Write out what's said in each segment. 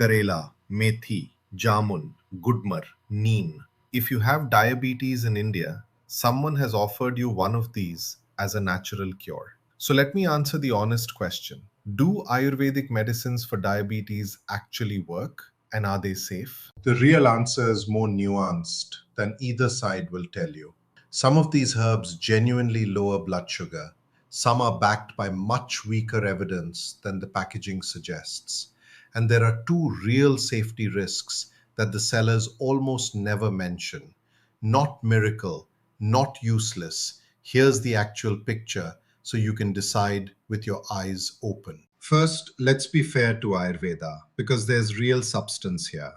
Karela, methi, jamun, gudmar, neem. If you have diabetes in India, someone has offered you one of these as a natural cure. So let me answer the honest question. Do Ayurvedic medicines for diabetes actually work, and are they safe? The real answer is more nuanced than either side will tell you. Some of these herbs genuinely lower blood sugar. Some are backed by much weaker evidence than the packaging suggests. And there are two real safety risks that the sellers almost never mention. Not miracle, not useless. Here's the actual picture so you can decide with your eyes open. First, let's be fair to Ayurveda because there's real substance here.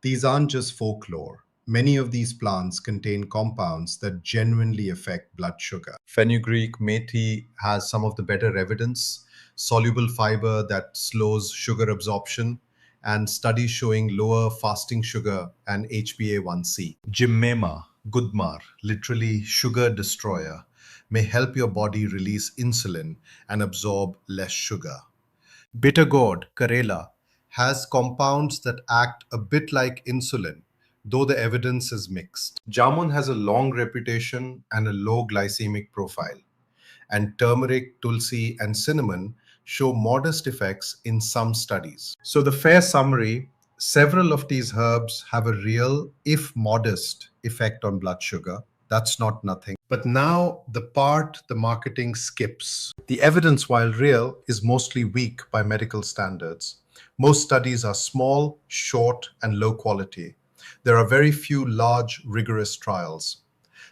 These aren't just folklore. Many of these plants contain compounds that genuinely affect blood sugar. Fenugreek, methi has some of the better evidence, soluble fiber that slows sugar absorption, and studies showing lower fasting sugar and HbA1c. Gymnema, gudmar, literally sugar destroyer, may help your body release insulin and absorb less sugar. Bitter gourd, Karela, has compounds that act a bit like insulin, though the evidence is mixed. Jamun has a long reputation and a low glycemic profile, and turmeric, tulsi, and cinnamon show modest effects in some studies. So, the fair summary: several of these herbs have a real, if modest, effect on blood sugar. That's not nothing. But now, the part the marketing skips. The evidence, while real, is mostly weak by medical standards. Most studies are small, short, and low quality. There are very few large, rigorous trials.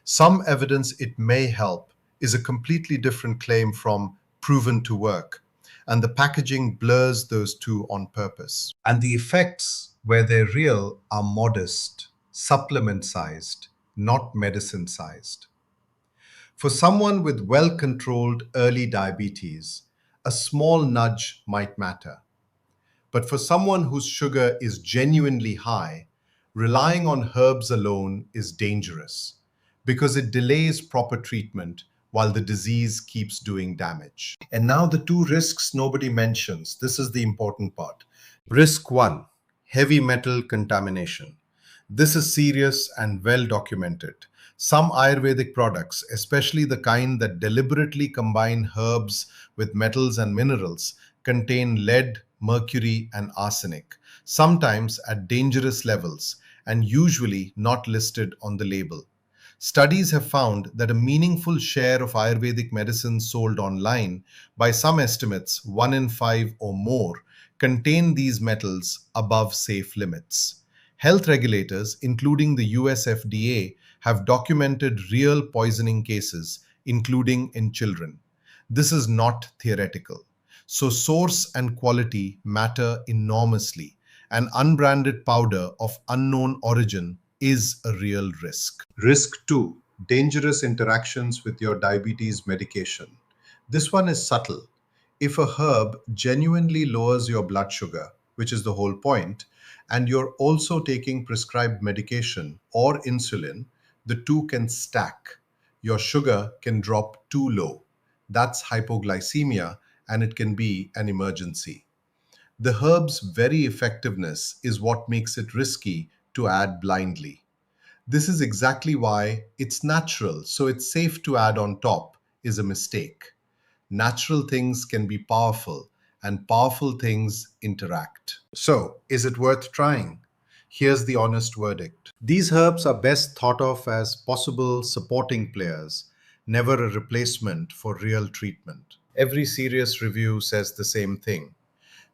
Some evidence it may help is a completely different claim from proven to work, and the packaging blurs those two on purpose. And the effects, where they're real, are modest, supplement sized, not medicine sized. For someone with well controlled early diabetes, a small nudge might matter. But for someone whose sugar is genuinely high, relying on herbs alone is dangerous because it delays proper treatment while the disease keeps doing damage. And now the two risks nobody mentions. This is the important part. Risk one: heavy metal contamination. This is serious and well documented. Some Ayurvedic products, especially the kind that deliberately combine herbs with metals and minerals, contain lead, mercury, and arsenic, sometimes at dangerous levels and usually not listed on the label. Studies have found that a meaningful share of Ayurvedic medicines sold online, by some estimates 1 in 5 or more, contain these metals above safe limits. Health regulators, including the US FDA, have documented real poisoning cases, including in children. This is not theoretical. So, source and quality matter enormously. An unbranded powder of unknown origin is a real risk. Risk two: dangerous interactions with your diabetes medication. This one is subtle. If a herb genuinely lowers your blood sugar, which is the whole point, and you're also taking prescribed medication or insulin, the two can stack. Your sugar can drop too low. That's hypoglycemia, and it can be an emergency. The herb's very effectiveness is what makes it risky to add blindly. This is exactly why it's natural, so it's safe to add on top, is a mistake. Natural things can be powerful, and powerful things interact. So, is it worth trying? Here's the honest verdict. These herbs are best thought of as possible supporting players, never a replacement for real treatment. Every serious review says the same thing.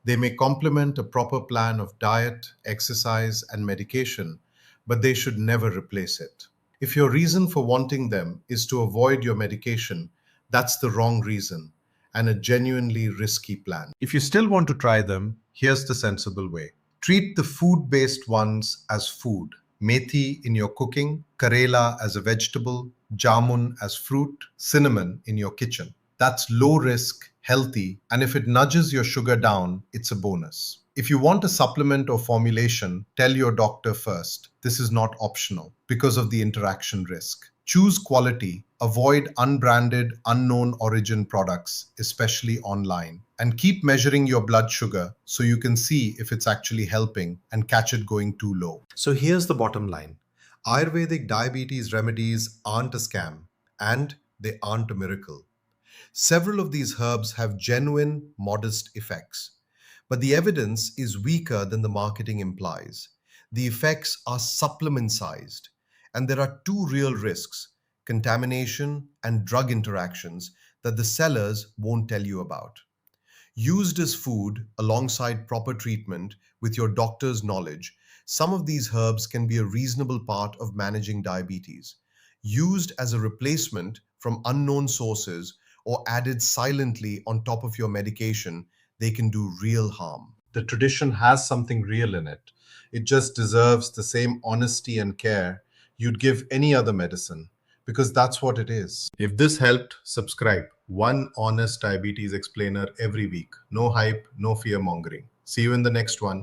They may complement a proper plan of diet, exercise, and medication, but they should never replace it. If your reason for wanting them is to avoid your medication, that's the wrong reason and a genuinely risky plan. If you still want to try them, here's the sensible way. Treat the food-based ones as food. Methi in your cooking, Karela as a vegetable, jamun as fruit, cinnamon in your kitchen. That's low risk, healthy, and if it nudges your sugar down, it's a bonus. If you want a supplement or formulation, tell your doctor first. This is not optional because of the interaction risk. Choose quality, avoid unbranded, unknown origin products, especially online. And keep measuring your blood sugar so you can see if it's actually helping and catch it going too low. So here's the bottom line. Ayurvedic diabetes remedies aren't a scam and they aren't a miracle. Several of these herbs have genuine, modest effects, but the evidence is weaker than the marketing implies. The effects are supplement sized, and there are two real risks: contamination and drug interactions that the sellers won't tell you about. Used as food alongside proper treatment with your doctor's knowledge, some of these herbs can be a reasonable part of managing diabetes. Used as a replacement from unknown sources or added silently on top of your medication, they can do real harm. The tradition has something real in it. It just deserves the same honesty and care you'd give any other medicine, because that's what it is. If this helped, subscribe. One honest diabetes explainer every week. No hype, no fear mongering. See you in the next one.